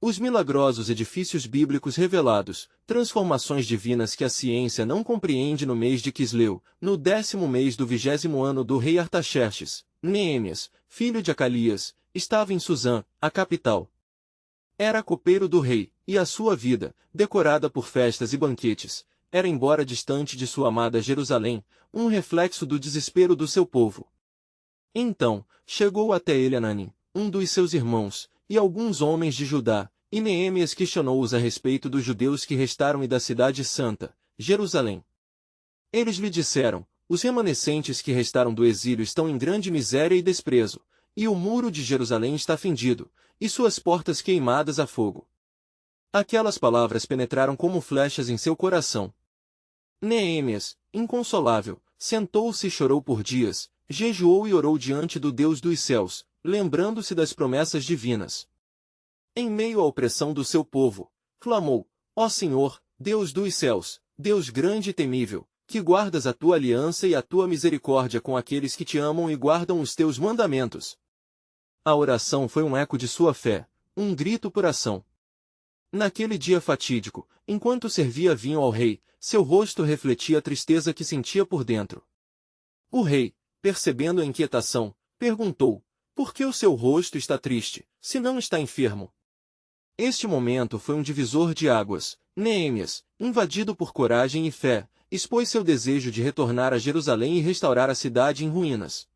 Os milagrosos edifícios bíblicos revelados, transformações divinas que a ciência não compreende no mês de Quisleu, no 10º mês do 20º ano do rei Artaxerxes, Neemias, filho de Acalias, estava em Susã, a capital. Era copeiro do rei, e a sua vida, decorada por festas e banquetes, era embora distante de sua amada Jerusalém, um reflexo do desespero do seu povo. Então, chegou até ele Hanani, um dos seus irmãos, e alguns homens de Judá, e Neemias questionou-os a respeito dos judeus que restaram e da cidade santa, Jerusalém. Eles lhe disseram: os remanescentes que restaram do exílio estão em grande miséria e desprezo, e o muro de Jerusalém está fendido, e suas portas queimadas a fogo. Aquelas palavras penetraram como flechas em seu coração. Neemias, inconsolável, sentou-se e chorou por dias, jejuou e orou diante do Deus dos céus, lembrando-se das promessas divinas. Em meio à opressão do seu povo, clamou: ó Senhor, Deus dos céus, Deus grande e temível, que guardas a tua aliança e a tua misericórdia com aqueles que te amam e guardam os teus mandamentos. A oração foi um eco de sua fé, um grito por ação. Naquele dia fatídico, enquanto servia vinho ao rei, seu rosto refletia a tristeza que sentia por dentro. O rei, percebendo a inquietação, perguntou: por que o seu rosto está triste, se não está enfermo? Este momento foi um divisor de águas. Neemias, invadido por coragem e fé, expôs seu desejo de retornar a Jerusalém e restaurar a cidade em ruínas.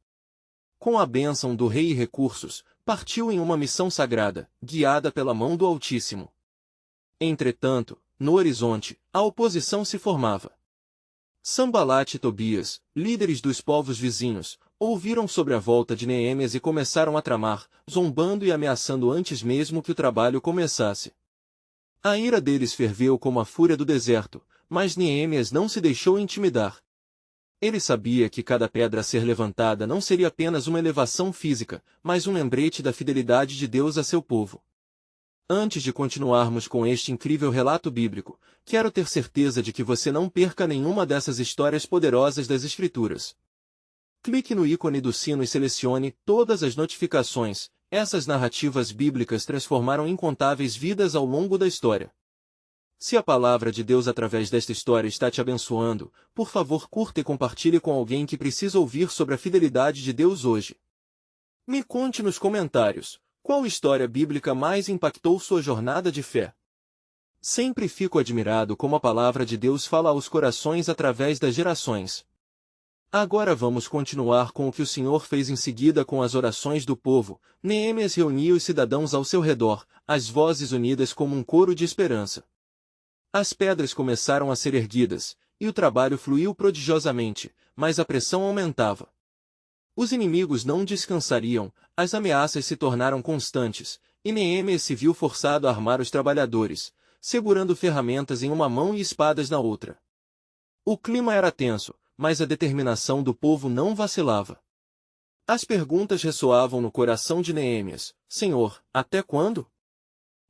Com a bênção do rei e recursos, partiu em uma missão sagrada, guiada pela mão do Altíssimo. Entretanto, no horizonte, a oposição se formava. Sanbalat e Tobias, líderes dos povos vizinhos, ouviram sobre a volta de Neemias e começaram a tramar, zombando e ameaçando antes mesmo que o trabalho começasse. A ira deles ferveu como a fúria do deserto, mas Neemias não se deixou intimidar. Ele sabia que cada pedra a ser levantada não seria apenas uma elevação física, mas um lembrete da fidelidade de Deus a seu povo. Antes de continuarmos com este incrível relato bíblico, quero ter certeza de que você não perca nenhuma dessas histórias poderosas das Escrituras. Clique no ícone do sino e selecione todas as notificações. Essas narrativas bíblicas transformaram incontáveis vidas ao longo da história. Se a palavra de Deus através desta história está te abençoando, por favor curta e compartilhe com alguém que precisa ouvir sobre a fidelidade de Deus hoje. Me conte nos comentários, qual história bíblica mais impactou sua jornada de fé? Sempre fico admirado como a palavra de Deus fala aos corações através das gerações. Agora vamos continuar com o que o Senhor fez em seguida com as orações do povo. Neemias reuniu os cidadãos ao seu redor, as vozes unidas como um coro de esperança. As pedras começaram a ser erguidas, e o trabalho fluiu prodigiosamente, mas a pressão aumentava. Os inimigos não descansariam, as ameaças se tornaram constantes, e Neemias se viu forçado a armar os trabalhadores, segurando ferramentas em uma mão e espadas na outra. O clima era tenso, mas a determinação do povo não vacilava. As perguntas ressoavam no coração de Neemias: Senhor, até quando?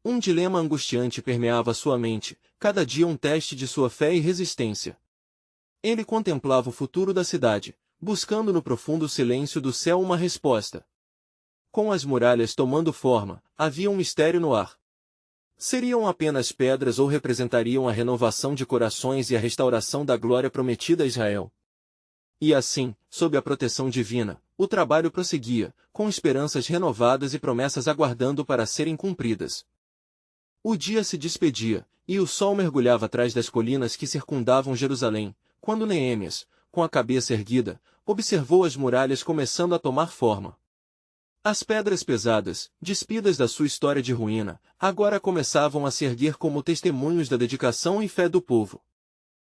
Um dilema angustiante permeava sua mente, cada dia um teste de sua fé e resistência. Ele contemplava o futuro da cidade, buscando no profundo silêncio do céu uma resposta. Com as muralhas tomando forma, havia um mistério no ar. Seriam apenas pedras ou representariam a renovação de corações e a restauração da glória prometida a Israel? E assim, sob a proteção divina, o trabalho prosseguia, com esperanças renovadas e promessas aguardando para serem cumpridas. O dia se despedia, e o sol mergulhava atrás das colinas que circundavam Jerusalém, quando Neemias, com a cabeça erguida, observou as muralhas começando a tomar forma. As pedras pesadas, despidas da sua história de ruína, agora começavam a se erguer como testemunhos da dedicação e fé do povo.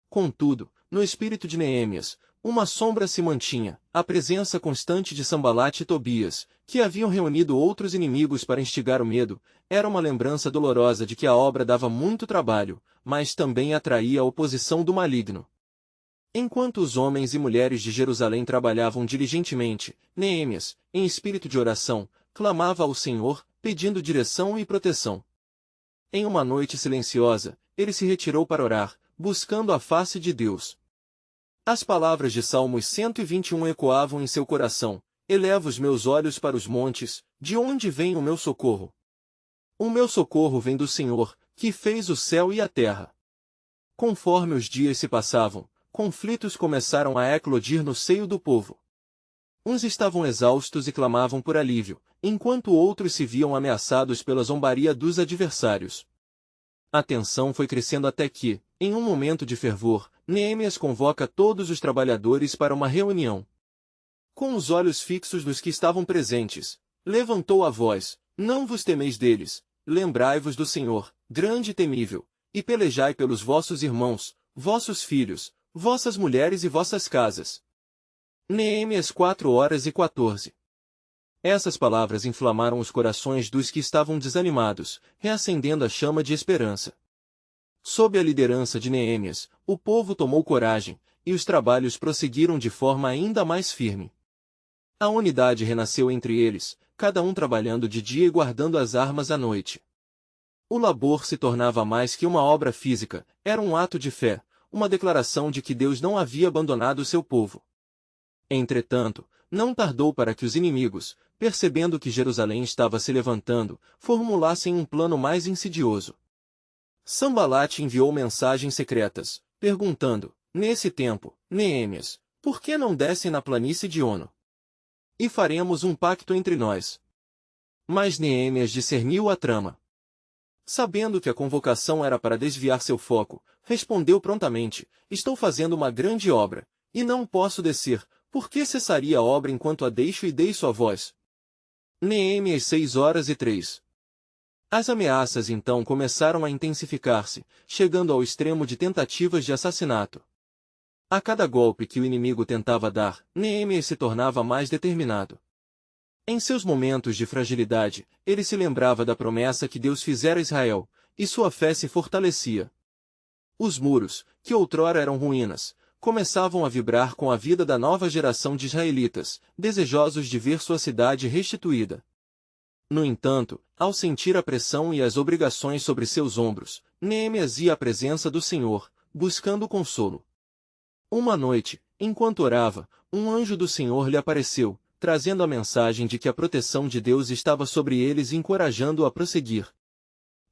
Contudo, no espírito de Neemias, uma sombra se mantinha, a presença constante de Sanbalat e Tobias, que haviam reunido outros inimigos para instigar o medo, era uma lembrança dolorosa de que a obra dava muito trabalho, mas também atraía a oposição do maligno. Enquanto os homens e mulheres de Jerusalém trabalhavam diligentemente, Neemias, em espírito de oração, clamava ao Senhor, pedindo direção e proteção. Em uma noite silenciosa, ele se retirou para orar, buscando a face de Deus. As palavras de Salmos 121 ecoavam em seu coração: Elevo os meus olhos para os montes, de onde vem o meu socorro? O meu socorro vem do Senhor, que fez o céu e a terra. Conforme os dias se passavam, conflitos começaram a eclodir no seio do povo. Uns estavam exaustos e clamavam por alívio, enquanto outros se viam ameaçados pela zombaria dos adversários. A tensão foi crescendo até que, em um momento de fervor, Neemias convoca todos os trabalhadores para uma reunião. Com os olhos fixos nos que estavam presentes, levantou a voz: Não vos temeis deles, lembrai-vos do Senhor, grande e temível, e pelejai pelos vossos irmãos, vossos filhos, vossas mulheres e vossas casas. Neemias 4:14. Essas palavras inflamaram os corações dos que estavam desanimados, reacendendo a chama de esperança. Sob a liderança de Neemias, o povo tomou coragem, e os trabalhos prosseguiram de forma ainda mais firme. A unidade renasceu entre eles, cada um trabalhando de dia e guardando as armas à noite. O labor se tornava mais que uma obra física, era um ato de fé, uma declaração de que Deus não havia abandonado o seu povo. Entretanto, não tardou para que os inimigos, percebendo que Jerusalém estava se levantando, formulassem um plano mais insidioso. Sanbalate enviou mensagens secretas, perguntando, nesse tempo, Neemias, por que não descem na planície de Ono? E faremos um pacto entre nós. Mas Neemias discerniu a trama. Sabendo que a convocação era para desviar seu foco, respondeu prontamente, estou fazendo uma grande obra, e não posso descer, por que cessaria a obra enquanto a deixo e dei sua voz? Neemias 6:03. As ameaças então começaram a intensificar-se, chegando ao extremo de tentativas de assassinato. A cada golpe que o inimigo tentava dar, Neemias se tornava mais determinado. Em seus momentos de fragilidade, ele se lembrava da promessa que Deus fizera a Israel, e sua fé se fortalecia. Os muros, que outrora eram ruínas, começavam a vibrar com a vida da nova geração de israelitas, desejosos de ver sua cidade restituída. No entanto, ao sentir a pressão e as obrigações sobre seus ombros, Neemias ia à presença do Senhor, buscando consolo. Uma noite, enquanto orava, um anjo do Senhor lhe apareceu, trazendo a mensagem de que a proteção de Deus estava sobre eles e encorajando-o a prosseguir.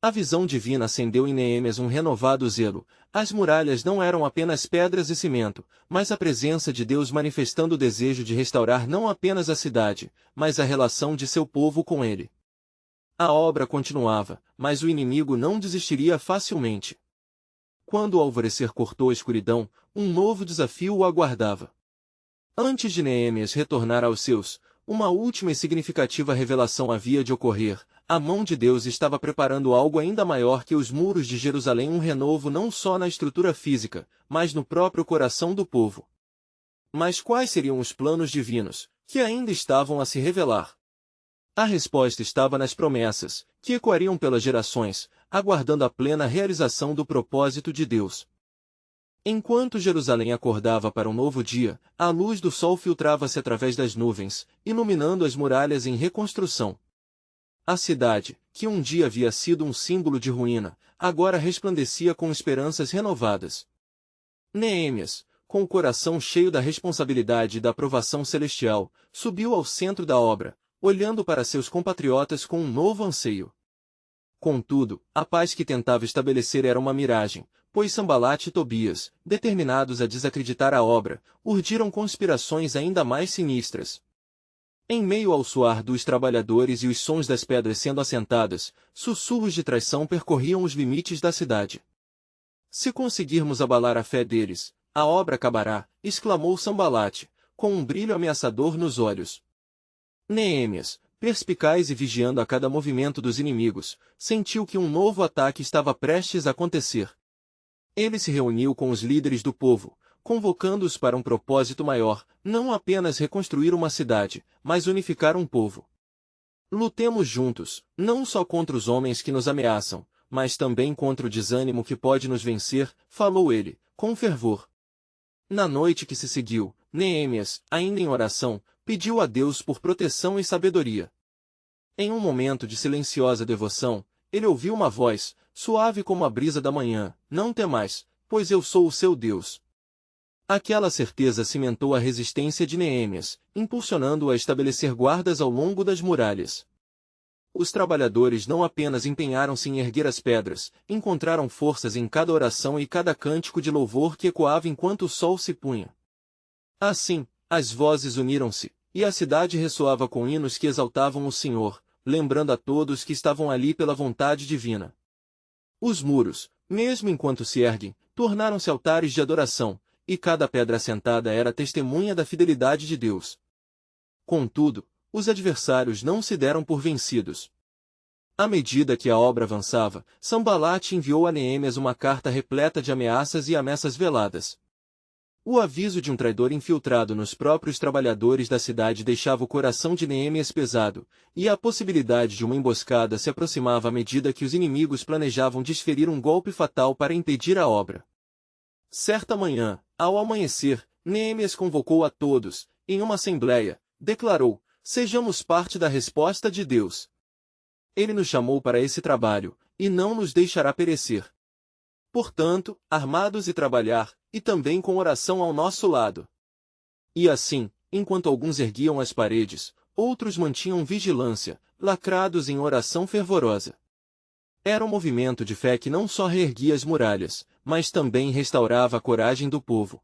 A visão divina acendeu em Neemias um renovado zelo. As muralhas não eram apenas pedras e cimento, mas a presença de Deus manifestando o desejo de restaurar não apenas a cidade, mas a relação de seu povo com ele. A obra continuava, mas o inimigo não desistiria facilmente. Quando o alvorecer cortou a escuridão, um novo desafio o aguardava. Antes de Neemias retornar aos seus, uma última e significativa revelação havia de ocorrer. A mão de Deus estava preparando algo ainda maior que os muros de Jerusalém, um renovo não só na estrutura física, mas no próprio coração do povo. Mas quais seriam os planos divinos, que ainda estavam a se revelar? A resposta estava nas promessas, que ecoariam pelas gerações, aguardando a plena realização do propósito de Deus. Enquanto Jerusalém acordava para um novo dia, a luz do sol filtrava-se através das nuvens, iluminando as muralhas em reconstrução. A cidade, que um dia havia sido um símbolo de ruína, agora resplandecia com esperanças renovadas. Neemias, com o coração cheio da responsabilidade e da aprovação celestial, subiu ao centro da obra, olhando para seus compatriotas com um novo anseio. Contudo, a paz que tentava estabelecer era uma miragem, pois Sanbalate e Tobias, determinados a desacreditar a obra, urdiram conspirações ainda mais sinistras. Em meio ao suar dos trabalhadores e os sons das pedras sendo assentadas, sussurros de traição percorriam os limites da cidade. Se conseguirmos abalar a fé deles, a obra acabará, exclamou Sanbalate, com um brilho ameaçador nos olhos. Neemias, perspicaz e vigiando a cada movimento dos inimigos, sentiu que um novo ataque estava prestes a acontecer. Ele se reuniu com os líderes do povo, convocando-os para um propósito maior, não apenas reconstruir uma cidade, mas unificar um povo. Lutemos juntos, não só contra os homens que nos ameaçam, mas também contra o desânimo que pode nos vencer, falou ele, com fervor. Na noite que se seguiu, Neemias, ainda em oração, pediu a Deus por proteção e sabedoria. Em um momento de silenciosa devoção, ele ouviu uma voz, suave como a brisa da manhã, não temais, pois eu sou o seu Deus. Aquela certeza cimentou a resistência de Neemias, impulsionando-o a estabelecer guardas ao longo das muralhas. Os trabalhadores não apenas empenharam-se em erguer as pedras, encontraram forças em cada oração e cada cântico de louvor que ecoava enquanto o sol se punha. Assim, as vozes uniram-se, e a cidade ressoava com hinos que exaltavam o Senhor, lembrando a todos que estavam ali pela vontade divina. Os muros, mesmo enquanto se erguem, tornaram-se altares de adoração, e cada pedra assentada era testemunha da fidelidade de Deus. Contudo, os adversários não se deram por vencidos. À medida que a obra avançava, Sanbalate enviou a Neemias uma carta repleta de ameaças e ameaças veladas. O aviso de um traidor infiltrado nos próprios trabalhadores da cidade deixava o coração de Neemias pesado, e a possibilidade de uma emboscada se aproximava à medida que os inimigos planejavam desferir um golpe fatal para impedir a obra. Certa manhã, ao amanhecer, Neemias convocou a todos, em uma assembleia, declarou: "Sejamos parte da resposta de Deus. Ele nos chamou para esse trabalho, e não nos deixará perecer. Portanto, armados e trabalhar, e também com oração ao nosso lado." E assim, enquanto alguns erguiam as paredes, outros mantinham vigilância, lacrados em oração fervorosa. Era um movimento de fé que não só reerguia as muralhas, mas também restaurava a coragem do povo.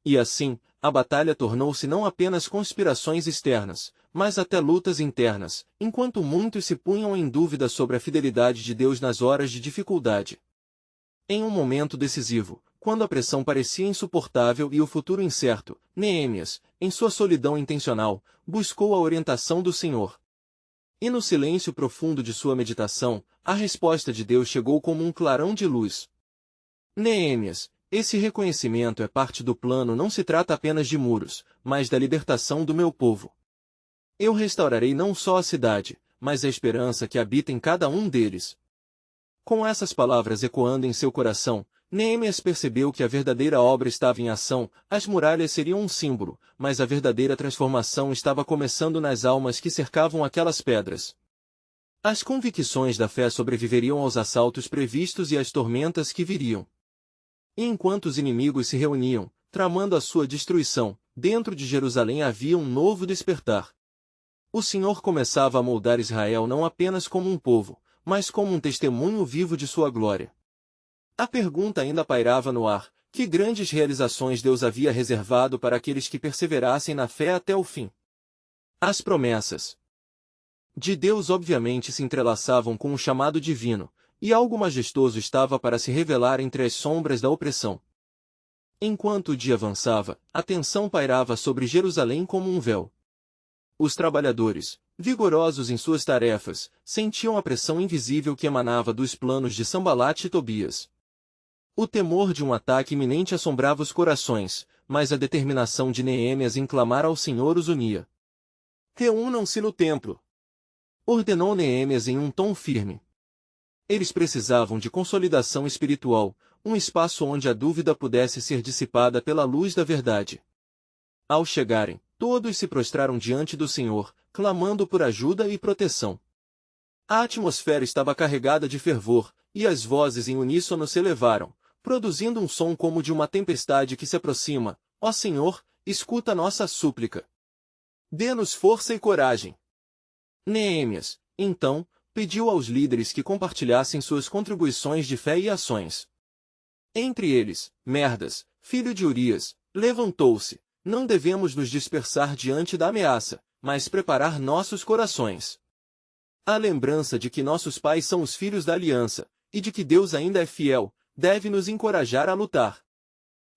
E assim, a batalha tornou-se não apenas conspirações externas, mas até lutas internas, enquanto muitos se punham em dúvida sobre a fidelidade de Deus nas horas de dificuldade. Em um momento decisivo, quando a pressão parecia insuportável e o futuro incerto, Neemias, em sua solidão intencional, buscou a orientação do Senhor. E no silêncio profundo de sua meditação, a resposta de Deus chegou como um clarão de luz. Neemias, esse reconhecimento é parte do plano, não se trata apenas de muros, mas da libertação do meu povo. Eu restaurarei não só a cidade, mas a esperança que habita em cada um deles. Com essas palavras ecoando em seu coração, Neemias percebeu que a verdadeira obra estava em ação. As muralhas seriam um símbolo, mas a verdadeira transformação estava começando nas almas que cercavam aquelas pedras. As convicções da fé sobreviveriam aos assaltos previstos e às tormentas que viriam. E enquanto os inimigos se reuniam, tramando a sua destruição, dentro de Jerusalém havia um novo despertar. O Senhor começava a moldar Israel não apenas como um povo, mas como um testemunho vivo de sua glória. A pergunta ainda pairava no ar: que grandes realizações Deus havia reservado para aqueles que perseverassem na fé até o fim? As promessas de Deus obviamente se entrelaçavam com o chamado divino, e algo majestoso estava para se revelar entre as sombras da opressão. Enquanto o dia avançava, a tensão pairava sobre Jerusalém como um véu. Os trabalhadores, vigorosos em suas tarefas, sentiam a pressão invisível que emanava dos planos de Sanbalate e Tobias. O temor de um ataque iminente assombrava os corações, mas a determinação de Neemias em clamar ao Senhor os unia. "Reúnam-se no templo", ordenou Neemias em um tom firme. Eles precisavam de consolidação espiritual, um espaço onde a dúvida pudesse ser dissipada pela luz da verdade. Ao chegarem, todos se prostraram diante do Senhor, clamando por ajuda e proteção. A atmosfera estava carregada de fervor, e as vozes em uníssono se elevaram, produzindo um som como de uma tempestade que se aproxima. "Ó Senhor, escuta nossa súplica. Dê-nos força e coragem." Neemias, então, pediu aos líderes que compartilhassem suas contribuições de fé e ações. Entre eles, Merdas, filho de Urias, levantou-se: "Não devemos nos dispersar diante da ameaça, mas preparar nossos corações. A lembrança de que nossos pais são os filhos da aliança, e de que Deus ainda é fiel, deve nos encorajar a lutar."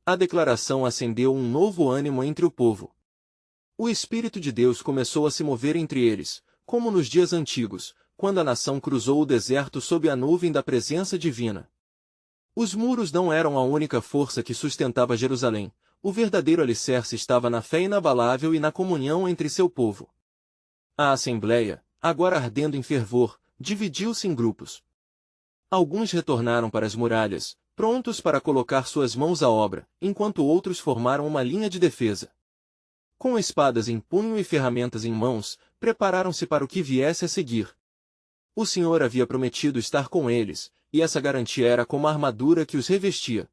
A declaração acendeu um novo ânimo entre o povo. O Espírito de Deus começou a se mover entre eles, como nos dias antigos, quando a nação cruzou o deserto sob a nuvem da presença divina. Os muros não eram a única força que sustentava Jerusalém. O verdadeiro alicerce estava na fé inabalável e na comunhão entre seu povo. A assembleia, agora ardendo em fervor, dividiu-se em grupos. Alguns retornaram para as muralhas, prontos para colocar suas mãos à obra, enquanto outros formaram uma linha de defesa. Com espadas em punho e ferramentas em mãos, prepararam-se para o que viesse a seguir. O Senhor havia prometido estar com eles, e essa garantia era como a armadura que os revestia.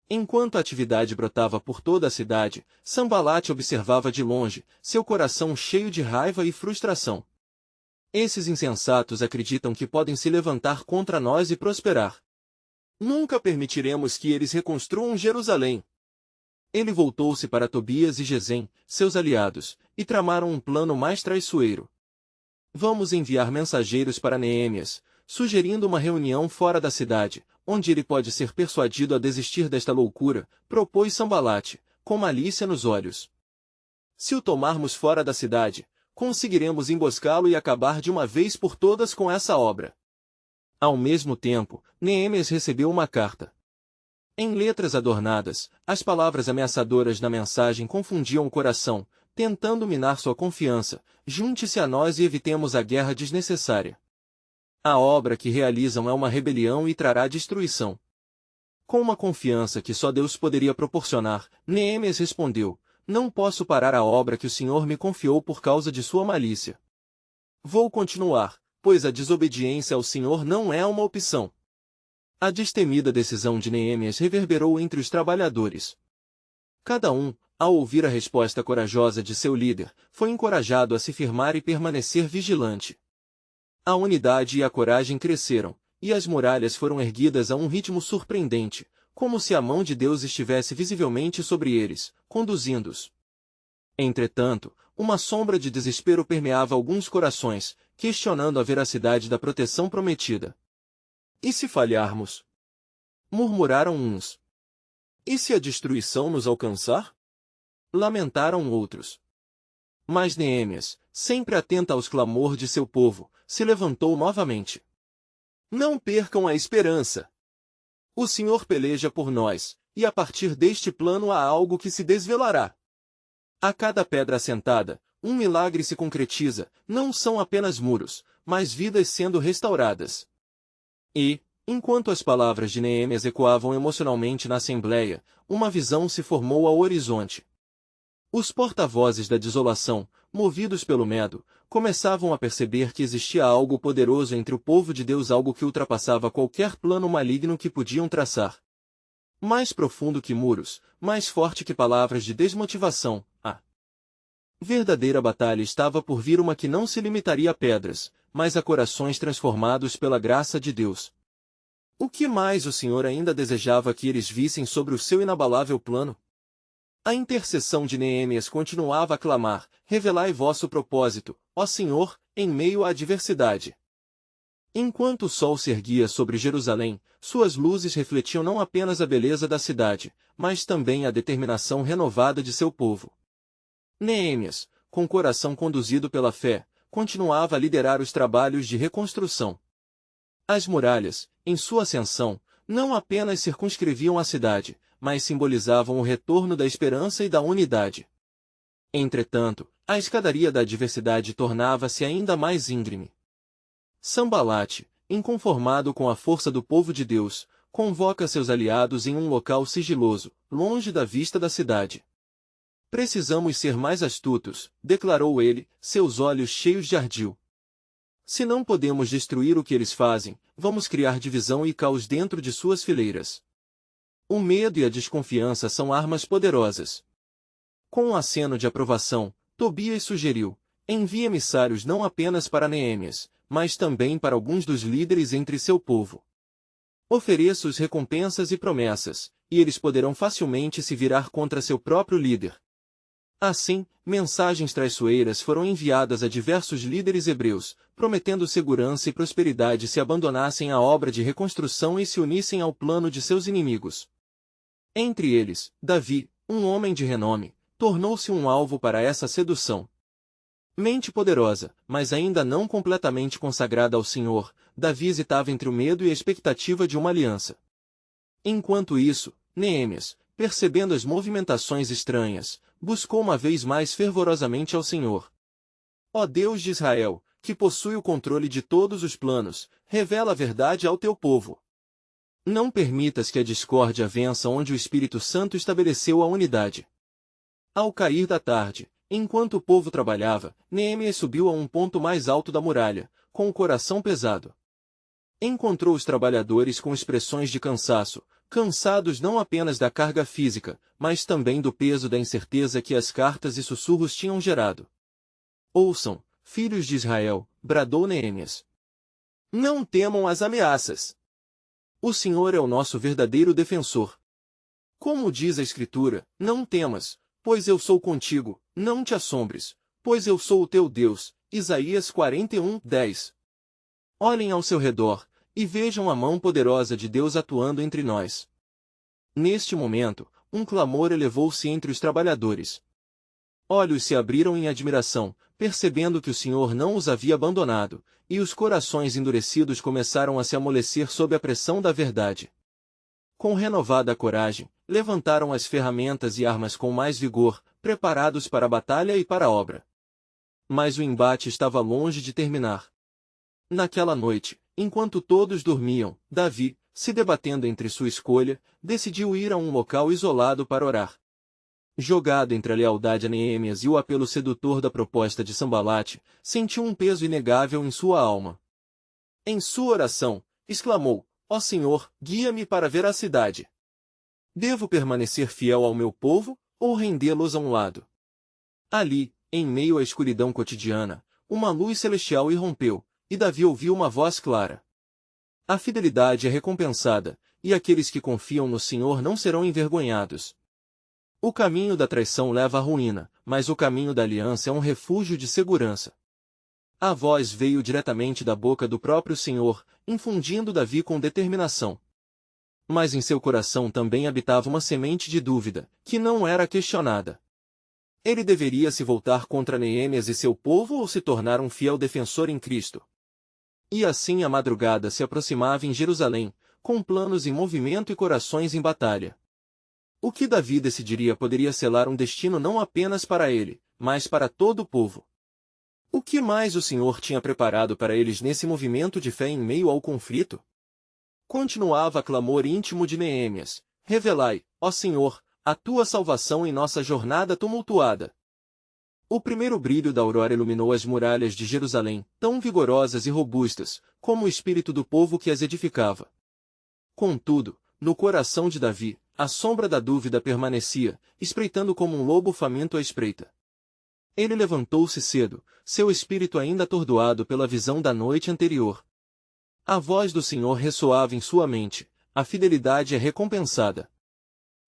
Enquanto a atividade brotava por toda a cidade, Sanbalate observava de longe, seu coração cheio de raiva e frustração. Esses insensatos acreditam que podem se levantar contra nós e prosperar. Nunca permitiremos que eles reconstruam Jerusalém. Ele voltou-se para Tobias e Gesem, seus aliados, e tramaram um plano mais traiçoeiro. Vamos enviar mensageiros para Neemias, sugerindo uma reunião fora da cidade, onde ele pode ser persuadido a desistir desta loucura, propôs Sambalate, com malícia nos olhos. Se o tomarmos fora da cidade, conseguiremos emboscá-lo e acabar de uma vez por todas com essa obra. Ao mesmo tempo, Neemias recebeu uma carta. Em letras adornadas, as palavras ameaçadoras na mensagem confundiam o coração, tentando minar sua confiança. Junte-se a nós e evitemos a guerra desnecessária. A obra que realizam é uma rebelião e trará destruição. Com uma confiança que só Deus poderia proporcionar, Neemias respondeu: não posso parar a obra que o Senhor me confiou por causa de sua malícia. Vou continuar, pois a desobediência ao Senhor não é uma opção. A destemida decisão de Neemias reverberou entre os trabalhadores. Cada um, ao ouvir a resposta corajosa de seu líder, foi encorajado a se firmar e permanecer vigilante. A unidade e a coragem cresceram, e as muralhas foram erguidas a um ritmo surpreendente, como se a mão de Deus estivesse visivelmente sobre eles, conduzindo-os. Entretanto, uma sombra de desespero permeava alguns corações, questionando a veracidade da proteção prometida. E se falharmos? Murmuraram uns. E se a destruição nos alcançar? Lamentaram outros. Mas Neemias, sempre atenta aos clamores de seu povo, se levantou novamente. Não percam a esperança. O Senhor peleja por nós, e a partir deste plano há algo que se desvelará. A cada pedra assentada, um milagre se concretiza, não são apenas muros, mas vidas sendo restauradas. E, enquanto as palavras de Neemias ecoavam emocionalmente na assembleia, uma visão se formou ao horizonte. Os porta-vozes da desolação, movidos pelo medo, começavam a perceber que existia algo poderoso entre o povo de Deus, algo que ultrapassava qualquer plano maligno que podiam traçar. Mais profundo que muros, mais forte que palavras de desmotivação, a verdadeira batalha estava por vir, uma que não se limitaria a pedras, mas a corações transformados pela graça de Deus. O que mais o Senhor ainda desejava que eles vissem sobre o seu inabalável plano? A intercessão de Neemias continuava a clamar: revelai vosso propósito, ó Senhor, em meio à adversidade. Enquanto o sol se erguia sobre Jerusalém, suas luzes refletiam não apenas a beleza da cidade, mas também a determinação renovada de seu povo. Neemias, com coração conduzido pela fé, continuava a liderar os trabalhos de reconstrução. As muralhas, em sua ascensão, não apenas circunscreviam a cidade, mas simbolizavam o retorno da esperança e da unidade. Entretanto, a escadaria da adversidade tornava-se ainda mais íngreme. Sambalate, inconformado com a força do povo de Deus, convoca seus aliados em um local sigiloso, longe da vista da cidade. Precisamos ser mais astutos, declarou ele, seus olhos cheios de ardil. Se não podemos destruir o que eles fazem, vamos criar divisão e caos dentro de suas fileiras. O medo e a desconfiança são armas poderosas. Com um aceno de aprovação, Tobias sugeriu: envie emissários não apenas para Neemias, mas também para alguns dos líderes entre seu povo. Ofereça-os recompensas e promessas, e eles poderão facilmente se virar contra seu próprio líder. Assim, mensagens traiçoeiras foram enviadas a diversos líderes hebreus, prometendo segurança e prosperidade se abandonassem a obra de reconstrução e se unissem ao plano de seus inimigos. Entre eles, Davi, um homem de renome, tornou-se um alvo para essa sedução. Mente poderosa, mas ainda não completamente consagrada ao Senhor, Davi hesitava entre o medo e a expectativa de uma aliança. Enquanto isso, Neemias, percebendo as movimentações estranhas, buscou uma vez mais fervorosamente ao Senhor. Ó Deus de Israel, que possui o controle de todos os planos, revela a verdade ao teu povo. Não permitas que a discórdia vença onde o Espírito Santo estabeleceu a unidade. Ao cair da tarde, enquanto o povo trabalhava, Neemias subiu a um ponto mais alto da muralha, com o coração pesado. Encontrou os trabalhadores com expressões de cansaço, cansados não apenas da carga física, mas também do peso da incerteza que as cartas e sussurros tinham gerado. Ouçam, filhos de Israel, bradou Neemias. Não temam as ameaças. O Senhor é o nosso verdadeiro defensor. Como diz a Escritura, não temas, pois eu sou contigo, não te assombres, pois eu sou o teu Deus. Isaías 41:10. Olhem ao seu redor, e vejam a mão poderosa de Deus atuando entre nós. Neste momento, um clamor elevou-se entre os trabalhadores. Olhos se abriram em admiração, percebendo que o Senhor não os havia abandonado, e os corações endurecidos começaram a se amolecer sob a pressão da verdade. Com renovada coragem, levantaram as ferramentas e armas com mais vigor, preparados para a batalha e para a obra. Mas o embate estava longe de terminar. Naquela noite, enquanto todos dormiam, Davi, se debatendo entre sua escolha, decidiu ir a um local isolado para orar. Jogado entre a lealdade a Neemias e o apelo sedutor da proposta de Sambalate, sentiu um peso inegável em sua alma. Em sua oração, exclamou: Ó Senhor, guia-me para ver a cidade. Devo permanecer fiel ao meu povo, ou rendê-los a um lado? Ali, em meio à escuridão cotidiana, uma luz celestial irrompeu, e Davi ouviu uma voz clara. A fidelidade é recompensada, e aqueles que confiam no Senhor não serão envergonhados. O caminho da traição leva à ruína, mas o caminho da aliança é um refúgio de segurança. A voz veio diretamente da boca do próprio Senhor, infundindo Davi com determinação. Mas em seu coração também habitava uma semente de dúvida, que não era questionada. Ele deveria se voltar contra Neemias e seu povo ou se tornar um fiel defensor em Cristo? E assim a madrugada se aproximava em Jerusalém, com planos em movimento e corações em batalha. O que Davi decidiria poderia selar um destino não apenas para ele, mas para todo o povo. O que mais o Senhor tinha preparado para eles nesse movimento de fé em meio ao conflito? Continuava a clamor íntimo de Neemias: revelai, ó Senhor, a tua salvação em nossa jornada tumultuada. O primeiro brilho da aurora iluminou as muralhas de Jerusalém, tão vigorosas e robustas, como o espírito do povo que as edificava. Contudo, no coração de Davi, a sombra da dúvida permanecia, espreitando como um lobo faminto à espreita. Ele levantou-se cedo, seu espírito ainda atordoado pela visão da noite anterior. A voz do Senhor ressoava em sua mente: a fidelidade é recompensada.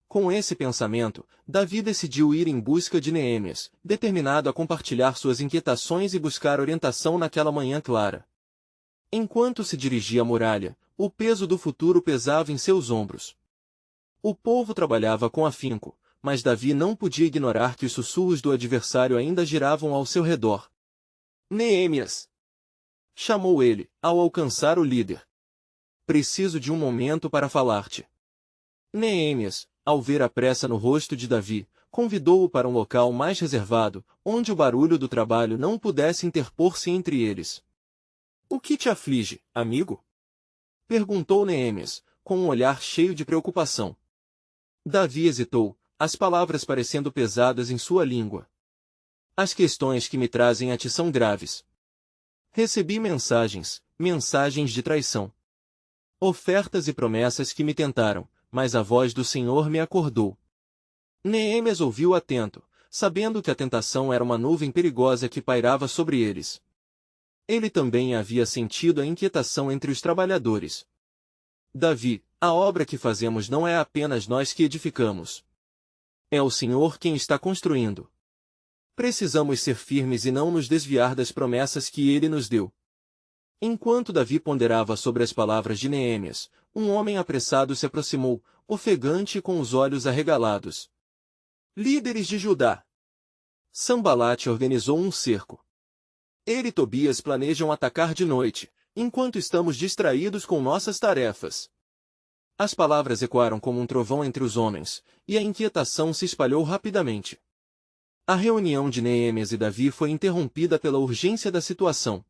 Com esse pensamento, Davi decidiu ir em busca de Neemias, determinado a compartilhar suas inquietações e buscar orientação naquela manhã clara. Enquanto se dirigia à muralha, o peso do futuro pesava em seus ombros. O povo trabalhava com afinco, mas Davi não podia ignorar que os sussurros do adversário ainda giravam ao seu redor. Neemias! Chamou ele, ao alcançar o líder. Preciso de um momento para falar-te. Neemias, ao ver a pressa no rosto de Davi, convidou-o para um local mais reservado, onde o barulho do trabalho não pudesse interpor-se entre eles. O que te aflige, amigo? Perguntou Neemias, com um olhar cheio de preocupação. Davi hesitou, as palavras parecendo pesadas em sua língua. As questões que me trazem a ti são graves. Recebi mensagens de traição. Ofertas e promessas que me tentaram, mas a voz do Senhor me acordou. Neemias ouviu atento, sabendo que a tentação era uma nuvem perigosa que pairava sobre eles. Ele também havia sentido a inquietação entre os trabalhadores. Davi, a obra que fazemos não é apenas nós que edificamos. É o Senhor quem está construindo. Precisamos ser firmes e não nos desviar das promessas que Ele nos deu. Enquanto Davi ponderava sobre as palavras de Neemias, um homem apressado se aproximou, ofegante e com os olhos arregalados. Líderes de Judá! Sambalate organizou um cerco. Ele e Tobias planejam atacar de noite, enquanto estamos distraídos com nossas tarefas. As palavras ecoaram como um trovão entre os homens, e a inquietação se espalhou rapidamente. A reunião de Neemias e Davi foi interrompida pela urgência da situação.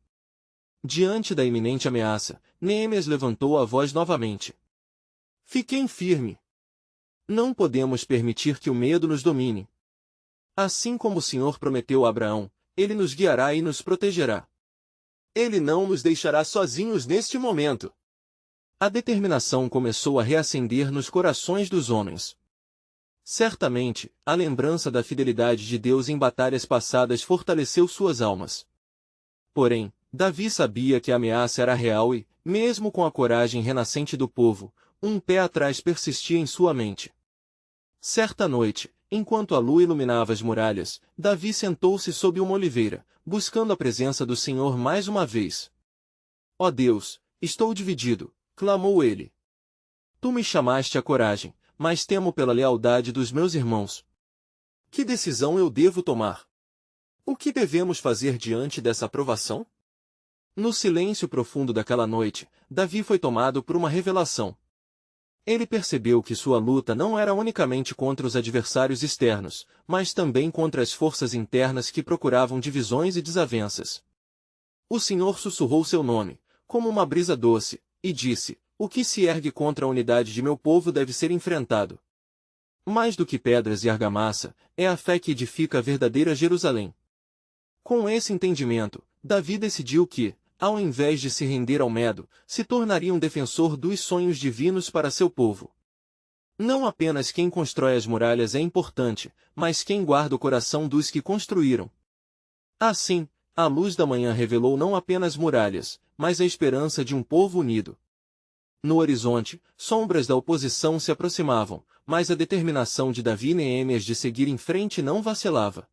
Diante da iminente ameaça, Neemias levantou a voz novamente. Fiquem firme. Não podemos permitir que o medo nos domine. Assim como o Senhor prometeu a Abraão, Ele nos guiará e nos protegerá. Ele não nos deixará sozinhos neste momento. A determinação começou a reacender nos corações dos homens. Certamente, a lembrança da fidelidade de Deus em batalhas passadas fortaleceu suas almas. Porém, Davi sabia que a ameaça era real e, mesmo com a coragem renascente do povo, um pé atrás persistia em sua mente. Certa noite, enquanto a lua iluminava as muralhas, Davi sentou-se sob uma oliveira, buscando a presença do Senhor mais uma vez. Ó Deus, estou dividido, clamou ele. Tu me chamaste à coragem, mas temo pela lealdade dos meus irmãos. Que decisão eu devo tomar? O que devemos fazer diante dessa provação? No silêncio profundo daquela noite, Davi foi tomado por uma revelação. Ele percebeu que sua luta não era unicamente contra os adversários externos, mas também contra as forças internas que procuravam divisões e desavenças. O Senhor sussurrou seu nome, como uma brisa doce, e disse: o que se ergue contra a unidade de meu povo deve ser enfrentado. Mais do que pedras e argamassa, é a fé que edifica a verdadeira Jerusalém. Com esse entendimento, Davi decidiu que, ao invés de se render ao medo, se tornaria um defensor dos sonhos divinos para seu povo. Não apenas quem constrói as muralhas é importante, mas quem guarda o coração dos que construíram. Assim, a luz da manhã revelou não apenas muralhas, mas a esperança de um povo unido. No horizonte, sombras da oposição se aproximavam, mas a determinação de Davi e Neemias de seguir em frente não vacilava.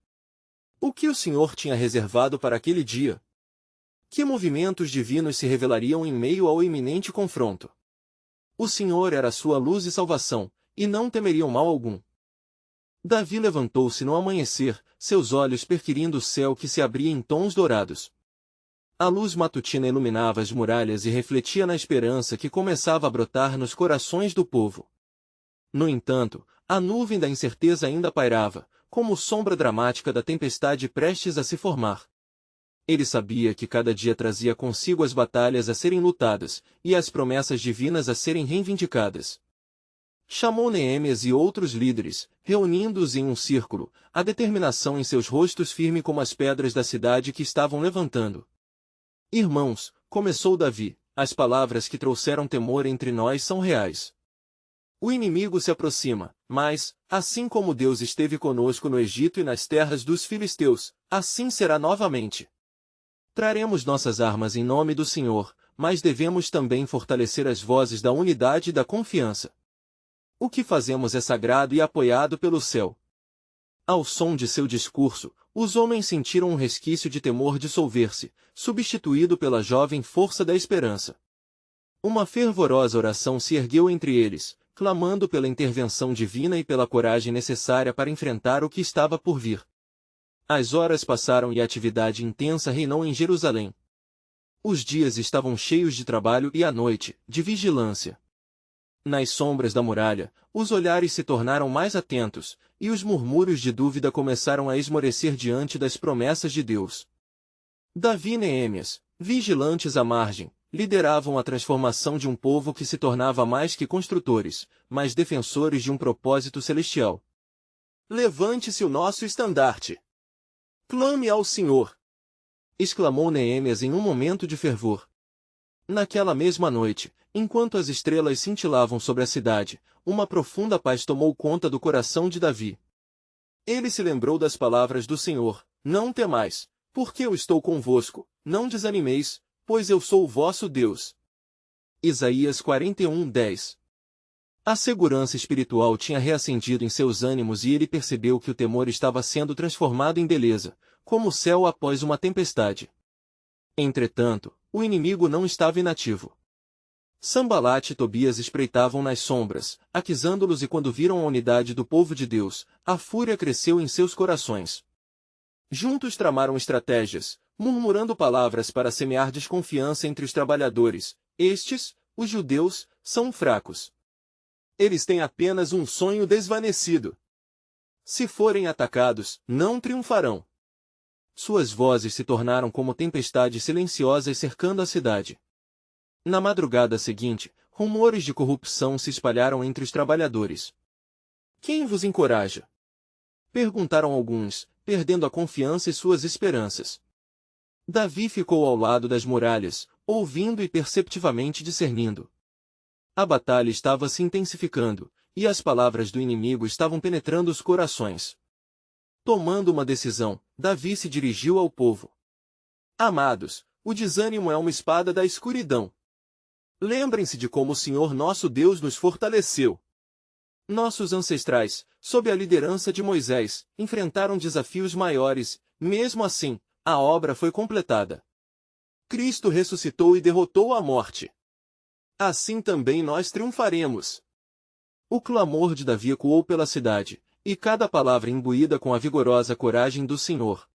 O que o Senhor tinha reservado para aquele dia? Que movimentos divinos se revelariam em meio ao iminente confronto? O Senhor era sua luz e salvação, e não temeriam mal algum. Davi levantou-se no amanhecer, seus olhos perquirindo o céu que se abria em tons dourados. A luz matutina iluminava as muralhas e refletia na esperança que começava a brotar nos corações do povo. No entanto, a nuvem da incerteza ainda pairava, como sombra dramática da tempestade prestes a se formar. Ele sabia que cada dia trazia consigo as batalhas a serem lutadas, e as promessas divinas a serem reivindicadas. Chamou Neemias e outros líderes, reunindo-os em um círculo, a determinação em seus rostos firme como as pedras da cidade que estavam levantando. Irmãos, começou Davi, as palavras que trouxeram temor entre nós são reais. O inimigo se aproxima, mas, assim como Deus esteve conosco no Egito e nas terras dos filisteus, assim será novamente. Traremos nossas armas em nome do Senhor, mas devemos também fortalecer as vozes da unidade e da confiança. O que fazemos é sagrado e apoiado pelo céu. Ao som de seu discurso, os homens sentiram um resquício de temor dissolver-se, substituído pela jovem força da esperança. Uma fervorosa oração se ergueu entre eles, clamando pela intervenção divina e pela coragem necessária para enfrentar o que estava por vir. As horas passaram e a atividade intensa reinou em Jerusalém. Os dias estavam cheios de trabalho e a noite, de vigilância. Nas sombras da muralha, os olhares se tornaram mais atentos, e os murmúrios de dúvida começaram a esmorecer diante das promessas de Deus. Davi e Neemias, vigilantes à margem, lideravam a transformação de um povo que se tornava mais que construtores, mas defensores de um propósito celestial. Levante-se o nosso estandarte! Clame ao Senhor! Exclamou Neemias em um momento de fervor. Naquela mesma noite, enquanto as estrelas cintilavam sobre a cidade, uma profunda paz tomou conta do coração de Davi. Ele se lembrou das palavras do Senhor: não temais, porque eu estou convosco, não desanimeis, pois eu sou o vosso Deus. Isaías 41:10. A segurança espiritual tinha reacendido em seus ânimos e ele percebeu que o temor estava sendo transformado em beleza, como o céu após uma tempestade. Entretanto, o inimigo não estava inativo. Sanbalate e Tobias espreitavam nas sombras, aquisando-los, e quando viram a unidade do povo de Deus, a fúria cresceu em seus corações. Juntos tramaram estratégias, murmurando palavras para semear desconfiança entre os trabalhadores. Estes, os judeus, são fracos. Eles têm apenas um sonho desvanecido. Se forem atacados, não triunfarão. Suas vozes se tornaram como tempestades silenciosas cercando a cidade. Na madrugada seguinte, rumores de corrupção se espalharam entre os trabalhadores. Quem vos encoraja? Perguntaram alguns, perdendo a confiança e suas esperanças. Davi ficou ao lado das muralhas, ouvindo e perceptivamente discernindo. A batalha estava se intensificando, e as palavras do inimigo estavam penetrando os corações. Tomando uma decisão, Davi se dirigiu ao povo. Amados, o desânimo é uma espada da escuridão. Lembrem-se de como o Senhor nosso Deus nos fortaleceu. Nossos ancestrais, sob a liderança de Moisés, enfrentaram desafios maiores, mesmo assim, a obra foi completada. Cristo ressuscitou e derrotou a morte. Assim também nós triunfaremos. O clamor de Davi ecoou pela cidade, e cada palavra imbuída com a vigorosa coragem do Senhor.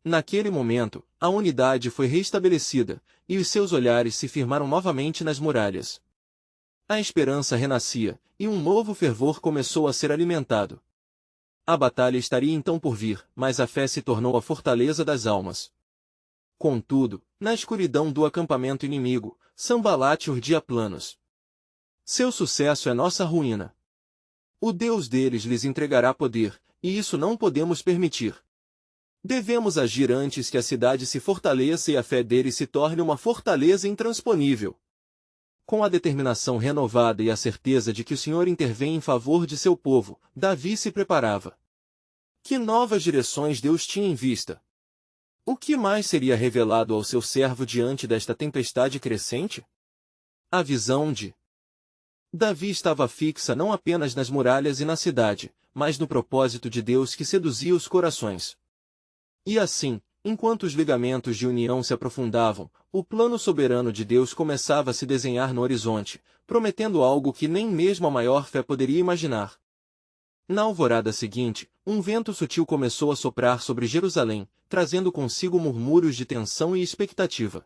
Naquele momento, a unidade foi restabelecida, e os seus olhares se firmaram novamente nas muralhas. A esperança renascia, e um novo fervor começou a ser alimentado. A batalha estaria então por vir, mas a fé se tornou a fortaleza das almas. Contudo, na escuridão do acampamento inimigo, Sambalate urdia planos. Seu sucesso é nossa ruína. O Deus deles lhes entregará poder, e isso não podemos permitir. Devemos agir antes que a cidade se fortaleça e a fé deles se torne uma fortaleza intransponível. Com a determinação renovada e a certeza de que o Senhor intervém em favor de seu povo, Davi se preparava. Que novas direções Deus tinha em vista? O que mais seria revelado ao seu servo diante desta tempestade crescente? A visão de Davi estava fixa não apenas nas muralhas e na cidade, mas no propósito de Deus que seduzia os corações. E assim, enquanto os ligamentos de união se aprofundavam, o plano soberano de Deus começava a se desenhar no horizonte, prometendo algo que nem mesmo a maior fé poderia imaginar. Na alvorada seguinte, um vento sutil começou a soprar sobre Jerusalém, trazendo consigo murmúrios de tensão e expectativa.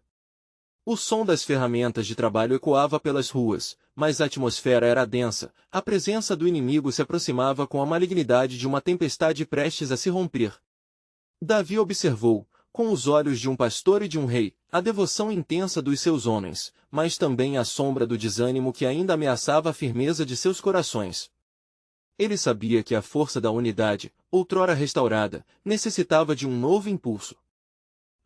O som das ferramentas de trabalho ecoava pelas ruas, mas a atmosfera era densa, a presença do inimigo se aproximava com a malignidade de uma tempestade prestes a se romper. Davi observou, com os olhos de um pastor e de um rei, a devoção intensa dos seus homens, mas também a sombra do desânimo que ainda ameaçava a firmeza de seus corações. Ele sabia que a força da unidade, outrora restaurada, necessitava de um novo impulso.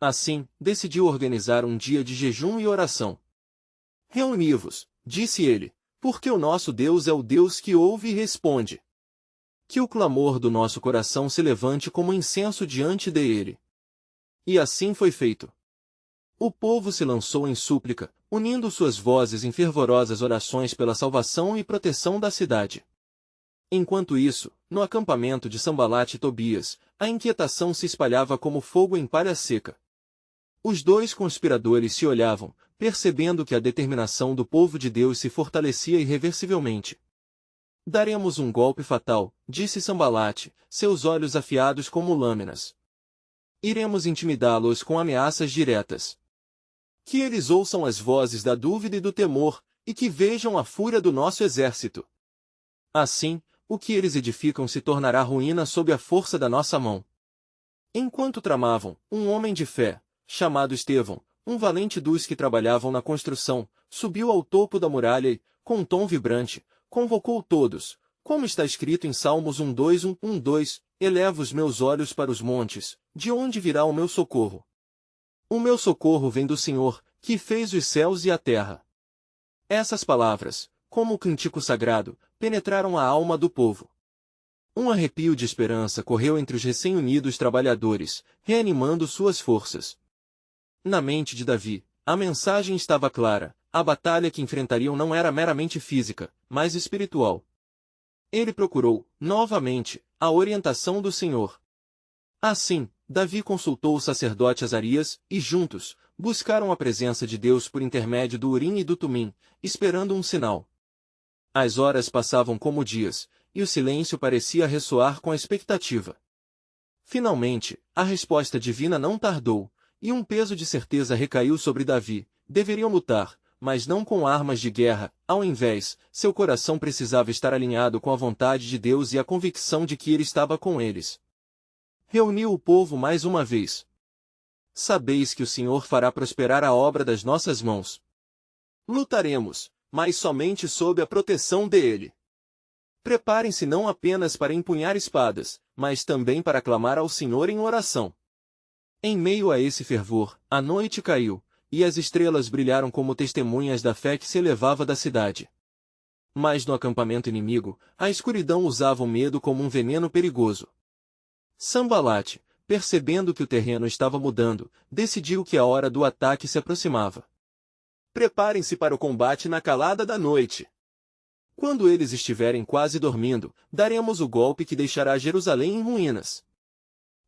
Assim, decidiu organizar um dia de jejum e oração. Reuni-vos, disse ele, porque o nosso Deus é o Deus que ouve e responde. Que o clamor do nosso coração se levante como incenso diante dele. E assim foi feito. O povo se lançou em súplica, unindo suas vozes em fervorosas orações pela salvação e proteção da cidade. Enquanto isso, no acampamento de Sambalate e Tobias, a inquietação se espalhava como fogo em palha seca. Os dois conspiradores se olhavam, percebendo que a determinação do povo de Deus se fortalecia irreversivelmente. Daremos um golpe fatal, disse Sambalate, seus olhos afiados como lâminas. Iremos intimidá-los com ameaças diretas. Que eles ouçam as vozes da dúvida e do temor, e que vejam a fúria do nosso exército. Assim, o que eles edificam se tornará ruína sob a força da nossa mão. Enquanto tramavam, um homem de fé, chamado Estevão, um valente dos que trabalhavam na construção, subiu ao topo da muralha e, com um tom vibrante, convocou todos, como está escrito em Salmos 1:2, elevo os meus olhos para os montes, de onde virá o meu socorro? O meu socorro vem do Senhor, que fez os céus e a terra. Essas palavras, como o cântico sagrado, penetraram a alma do povo. Um arrepio de esperança correu entre os recém-unidos trabalhadores, reanimando suas forças. Na mente de Davi, a mensagem estava clara, a batalha que enfrentariam não era meramente física, mas espiritual. Ele procurou, novamente, a orientação do Senhor. Assim, Davi consultou o sacerdote Azarias, e juntos, buscaram a presença de Deus por intermédio do Urim e do Tumim, esperando um sinal. As horas passavam como dias, e o silêncio parecia ressoar com a expectativa. Finalmente, a resposta divina não tardou, e um peso de certeza recaiu sobre Davi. Deveriam lutar, mas não com armas de guerra, ao invés, seu coração precisava estar alinhado com a vontade de Deus e a convicção de que ele estava com eles. Reuniu o povo mais uma vez. Sabeis que o Senhor fará prosperar a obra das nossas mãos. Lutaremos, mas somente sob a proteção dele. Preparem-se não apenas para empunhar espadas, mas também para clamar ao Senhor em oração. Em meio a esse fervor, a noite caiu, e as estrelas brilharam como testemunhas da fé que se elevava da cidade. Mas no acampamento inimigo, a escuridão usava o medo como um veneno perigoso. Sambalate, percebendo que o terreno estava mudando, decidiu que a hora do ataque se aproximava. Preparem-se para o combate na calada da noite. Quando eles estiverem quase dormindo, daremos o golpe que deixará Jerusalém em ruínas.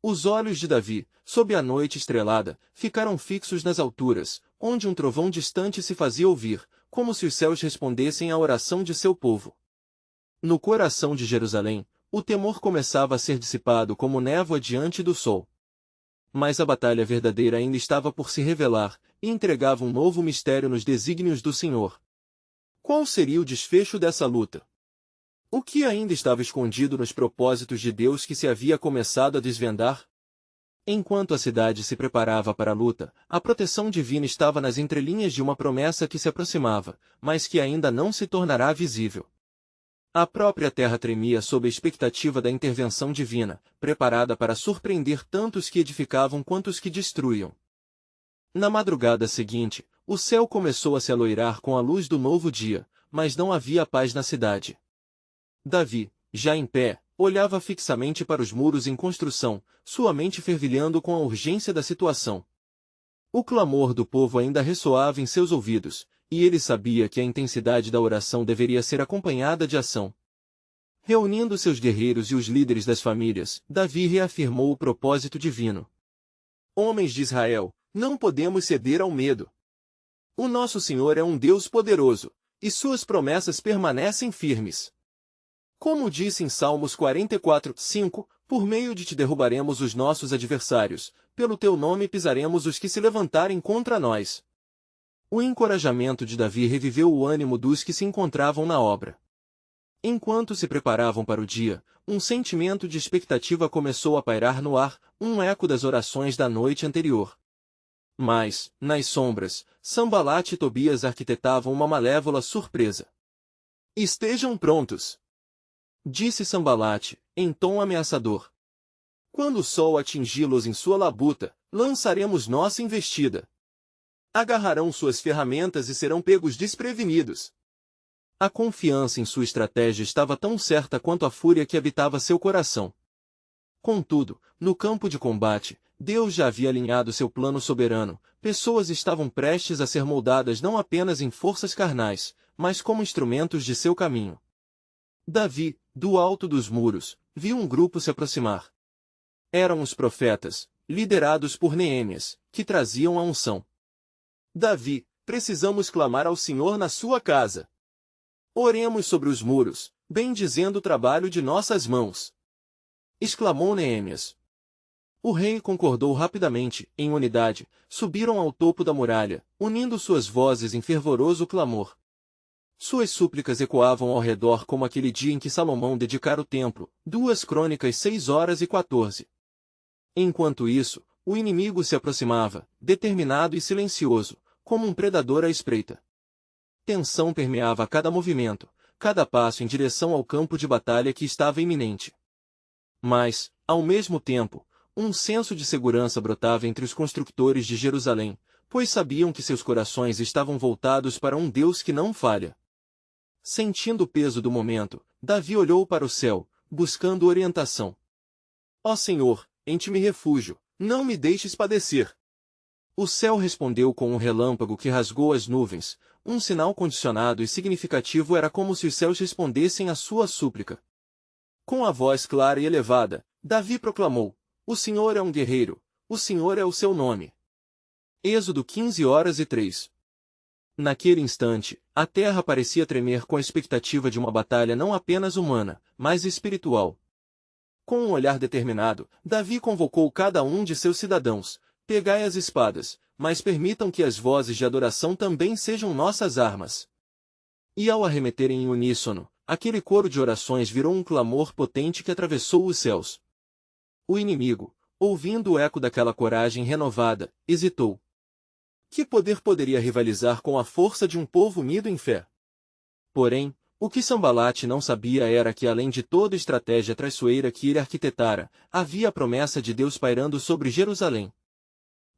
Os olhos de Davi, sob a noite estrelada, ficaram fixos nas alturas, onde um trovão distante se fazia ouvir, como se os céus respondessem à oração de seu povo. No coração de Jerusalém, o temor começava a ser dissipado como névoa diante do sol. Mas a batalha verdadeira ainda estava por se revelar, e entregava um novo mistério nos desígnios do Senhor. Qual seria o desfecho dessa luta? O que ainda estava escondido nos propósitos de Deus que se havia começado a desvendar? Enquanto a cidade se preparava para a luta, a proteção divina estava nas entrelinhas de uma promessa que se aproximava, mas que ainda não se tornará visível. A própria terra tremia sob a expectativa da intervenção divina, preparada para surpreender tanto os que edificavam quanto os que destruíam. Na madrugada seguinte, o céu começou a se aloirar com a luz do novo dia, mas não havia paz na cidade. Davi, já em pé, olhava fixamente para os muros em construção, sua mente fervilhando com a urgência da situação. O clamor do povo ainda ressoava em seus ouvidos, e ele sabia que a intensidade da oração deveria ser acompanhada de ação. Reunindo seus guerreiros e os líderes das famílias, Davi reafirmou o propósito divino. Homens de Israel, não podemos ceder ao medo. O nosso Senhor é um Deus poderoso, e suas promessas permanecem firmes. Como disse em Salmos 44:5, por meio de ti derrubaremos os nossos adversários, pelo teu nome pisaremos os que se levantarem contra nós. O encorajamento de Davi reviveu o ânimo dos que se encontravam na obra. Enquanto se preparavam para o dia, um sentimento de expectativa começou a pairar no ar, um eco das orações da noite anterior. Mas, nas sombras, Sambalat e Tobias arquitetavam uma malévola surpresa. Estejam prontos! Disse Sambalat, em tom ameaçador. Quando o sol atingi-los em sua labuta, lançaremos nossa investida. Agarrarão suas ferramentas e serão pegos desprevenidos. A confiança em sua estratégia estava tão certa quanto a fúria que habitava seu coração. Contudo, no campo de combate, Deus já havia alinhado seu plano soberano, pessoas estavam prestes a ser moldadas não apenas em forças carnais, mas como instrumentos de seu caminho. Davi, do alto dos muros, viu um grupo se aproximar. Eram os profetas, liderados por Neemias, que traziam a unção. Davi, precisamos clamar ao Senhor na sua casa. Oremos sobre os muros, bendizendo o trabalho de nossas mãos. Exclamou Neemias. O rei concordou rapidamente, em unidade, subiram ao topo da muralha, unindo suas vozes em fervoroso clamor. Suas súplicas ecoavam ao redor como aquele dia em que Salomão dedicara o templo, 2 Crônicas 6:14. Enquanto isso, o inimigo se aproximava, determinado e silencioso, como um predador à espreita. Tensão permeava cada movimento, cada passo em direção ao campo de batalha que estava iminente. Mas, ao mesmo tempo, um senso de segurança brotava entre os construtores de Jerusalém, pois sabiam que seus corações estavam voltados para um Deus que não falha. Sentindo o peso do momento, Davi olhou para o céu, buscando orientação. Ó Senhor, em ti me refúgio, não me deixes padecer. O céu respondeu com um relâmpago que rasgou as nuvens, um sinal condicionado e significativo era como se os céus respondessem à sua súplica. Com a voz clara e elevada, Davi proclamou, o Senhor é um guerreiro, o Senhor é o seu nome. Êxodo 15:03. Naquele instante, a terra parecia tremer com a expectativa de uma batalha não apenas humana, mas espiritual. Com um olhar determinado, Davi convocou cada um de seus cidadãos, pegai as espadas, mas permitam que as vozes de adoração também sejam nossas armas. E ao arremeterem em uníssono, aquele coro de orações virou um clamor potente que atravessou os céus. O inimigo, ouvindo o eco daquela coragem renovada, hesitou. Que poder poderia rivalizar com a força de um povo unido em fé? Porém, o que Sambalat não sabia era que além de toda estratégia traiçoeira que ele arquitetara, havia a promessa de Deus pairando sobre Jerusalém.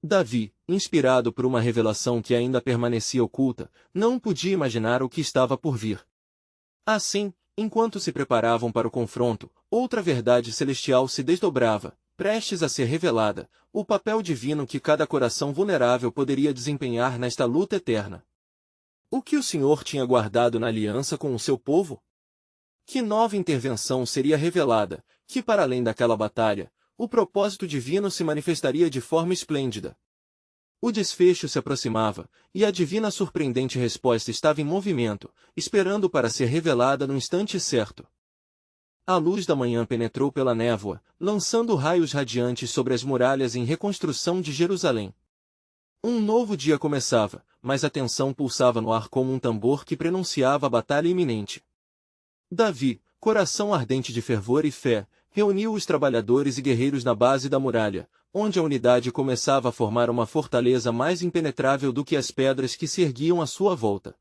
Davi, inspirado por uma revelação que ainda permanecia oculta, não podia imaginar o que estava por vir. Assim, enquanto se preparavam para o confronto, outra verdade celestial se desdobrava. prestes a ser revelada, o papel divino que cada coração vulnerável poderia desempenhar nesta luta eterna. O que o Senhor tinha guardado na aliança com o seu povo? Que nova intervenção seria revelada, que para além daquela batalha, o propósito divino se manifestaria de forma esplêndida. O desfecho se aproximava, e a divina surpreendente resposta estava em movimento, esperando para ser revelada no instante certo. A luz da manhã penetrou pela névoa, lançando raios radiantes sobre as muralhas em reconstrução de Jerusalém. Um novo dia começava, mas a tensão pulsava no ar como um tambor que prenunciava a batalha iminente. Davi, coração ardente de fervor e fé, reuniu os trabalhadores e guerreiros na base da muralha, onde a unidade começava a formar uma fortaleza mais impenetrável do que as pedras que se erguiam à sua volta.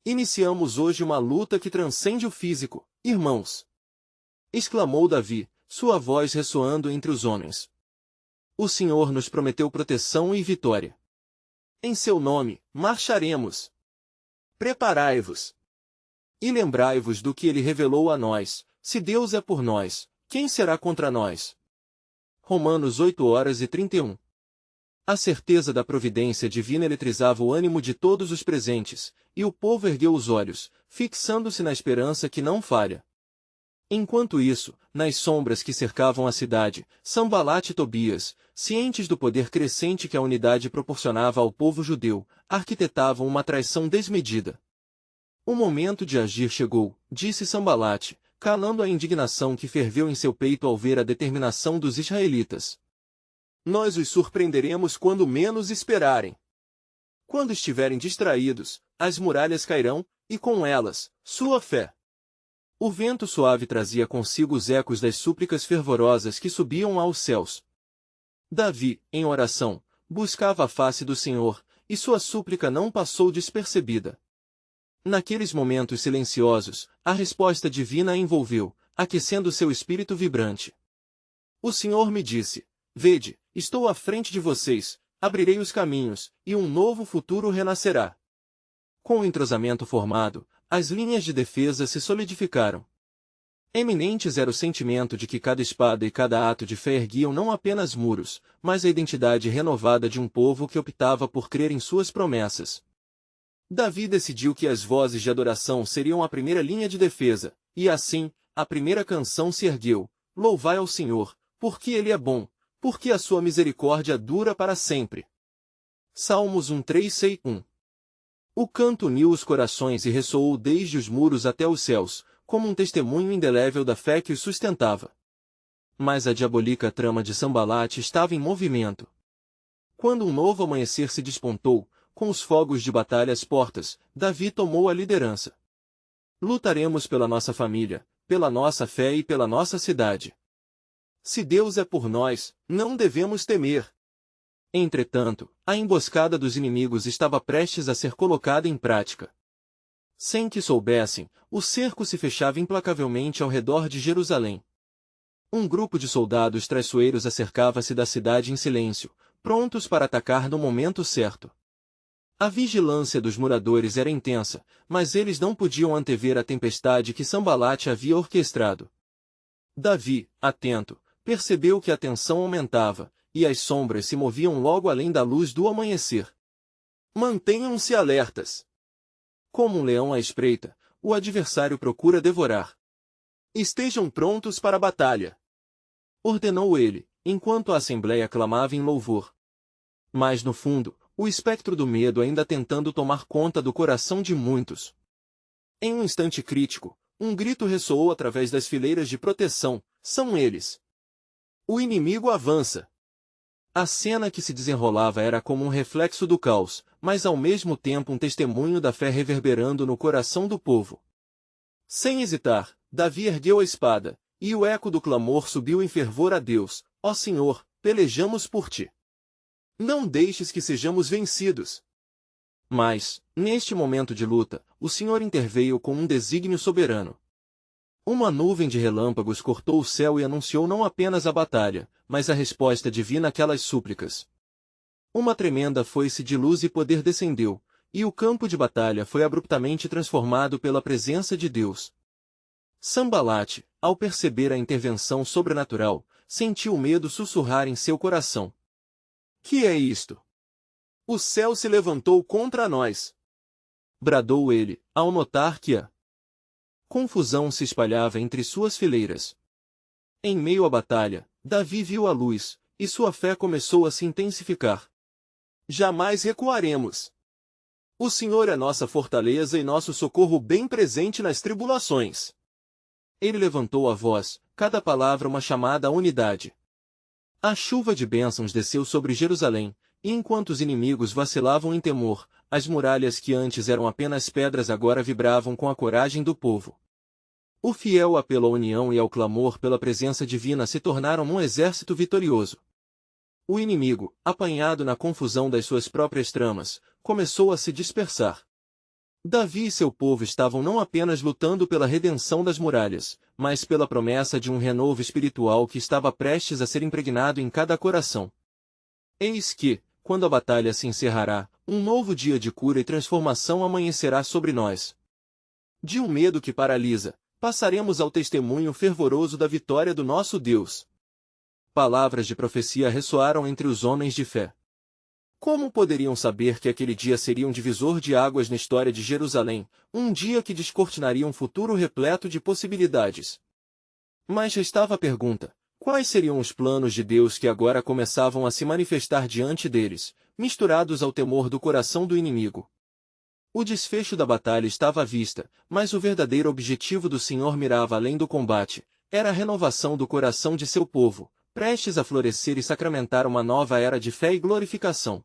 Iniciamos hoje uma luta que transcende o físico, irmãos! Exclamou Davi, sua voz ressoando entre os homens. O Senhor nos prometeu proteção e vitória. Em seu nome, marcharemos. Preparai-vos. E lembrai-vos do que ele revelou a nós: se Deus é por nós, quem será contra nós? Romanos 8:31. A certeza da providência divina eletrizava o ânimo de todos os presentes, e o povo ergueu os olhos, fixando-se na esperança que não falha. Enquanto isso, nas sombras que cercavam a cidade, Sanbalat e Tobias, cientes do poder crescente que a unidade proporcionava ao povo judeu, arquitetavam uma traição desmedida. O momento de agir chegou, disse Sanbalat, calando a indignação que ferveu em seu peito ao ver a determinação dos israelitas. Nós os surpreenderemos quando menos esperarem. Quando estiverem distraídos, as muralhas cairão, e com elas, sua fé. O vento suave trazia consigo os ecos das súplicas fervorosas que subiam aos céus. Davi, em oração, buscava a face do Senhor, e sua súplica não passou despercebida. Naqueles momentos silenciosos, a resposta divina a envolveu, aquecendo seu espírito vibrante. O Senhor me disse: vede, estou à frente de vocês, abrirei os caminhos, e um novo futuro renascerá. Com o entrosamento formado, as linhas de defesa se solidificaram. Eminentes era o sentimento de que cada espada e cada ato de fé erguiam não apenas muros, mas a identidade renovada de um povo que optava por crer em suas promessas. Davi decidiu que as vozes de adoração seriam a primeira linha de defesa, e assim, a primeira canção se ergueu: louvai ao Senhor, porque Ele é bom, porque a sua misericórdia dura para sempre. Salmos 1:3-1. O canto uniu os corações e ressoou desde os muros até os céus, como um testemunho indelével da fé que os sustentava. Mas a diabólica trama de Sanbalat estava em movimento. Quando um novo amanhecer se despontou, com os fogos de batalha às portas, Davi tomou a liderança. Lutaremos pela nossa família, pela nossa fé e pela nossa cidade. Se Deus é por nós, não devemos temer. Entretanto, a emboscada dos inimigos estava prestes a ser colocada em prática. Sem que soubessem, o cerco se fechava implacavelmente ao redor de Jerusalém. Um grupo de soldados traiçoeiros acercava-se da cidade em silêncio, prontos para atacar no momento certo. A vigilância dos moradores era intensa, mas eles não podiam antever a tempestade que Sanbalat havia orquestrado. Davi, atento, percebeu que a tensão aumentava, e as sombras se moviam logo além da luz do amanhecer. Mantenham-se alertas. Como um leão à espreita, o adversário procura devorar. Estejam prontos para a batalha. Ordenou ele, enquanto a assembleia clamava em louvor. Mas no fundo, o espectro do medo ainda tentando tomar conta do coração de muitos. Em um instante crítico, um grito ressoou através das fileiras de proteção: são eles! O inimigo avança! A cena que se desenrolava era como um reflexo do caos, mas ao mesmo tempo um testemunho da fé reverberando no coração do povo. Sem hesitar, Davi ergueu a espada, e o eco do clamor subiu em fervor a Deus: ó Senhor, pelejamos por ti. Não deixes que sejamos vencidos. Mas, neste momento de luta, o Senhor interveio com um desígnio soberano. Uma nuvem de relâmpagos cortou o céu e anunciou não apenas a batalha, mas a resposta divina àquelas súplicas. Uma tremenda foice de luz e poder descendeu, e o campo de batalha foi abruptamente transformado pela presença de Deus. Sambalate, ao perceber a intervenção sobrenatural, sentiu o medo sussurrar em seu coração. Que é isto? O céu se levantou contra nós! Bradou ele, ao notar que a confusão se espalhava entre suas fileiras. Em meio à batalha, Davi viu a luz, e sua fé começou a se intensificar. Jamais recuaremos. O Senhor é nossa fortaleza e nosso socorro bem presente nas tribulações. Ele levantou a voz, cada palavra uma chamada à unidade. A chuva de bênçãos desceu sobre Jerusalém, e enquanto os inimigos vacilavam em temor, as muralhas que antes eram apenas pedras agora vibravam com a coragem do povo. O fiel apelo à união e ao clamor pela presença divina se tornaram um exército vitorioso. O inimigo, apanhado na confusão das suas próprias tramas, começou a se dispersar. Davi e seu povo estavam não apenas lutando pela redenção das muralhas, mas pela promessa de um renovo espiritual que estava prestes a ser impregnado em cada coração. Eis que, quando a batalha se encerrará, um novo dia de cura e transformação amanhecerá sobre nós. De um medo que paralisa, passaremos ao testemunho fervoroso da vitória do nosso Deus. Palavras de profecia ressoaram entre os homens de fé. Como poderiam saber que aquele dia seria um divisor de águas na história de Jerusalém, um dia que descortinaria um futuro repleto de possibilidades? Mas restava a pergunta: quais seriam os planos de Deus que agora começavam a se manifestar diante deles, misturados ao temor do coração do inimigo? O desfecho da batalha estava à vista, mas o verdadeiro objetivo do Senhor mirava além do combate, era a renovação do coração de seu povo, prestes a florescer e sacramentar uma nova era de fé e glorificação.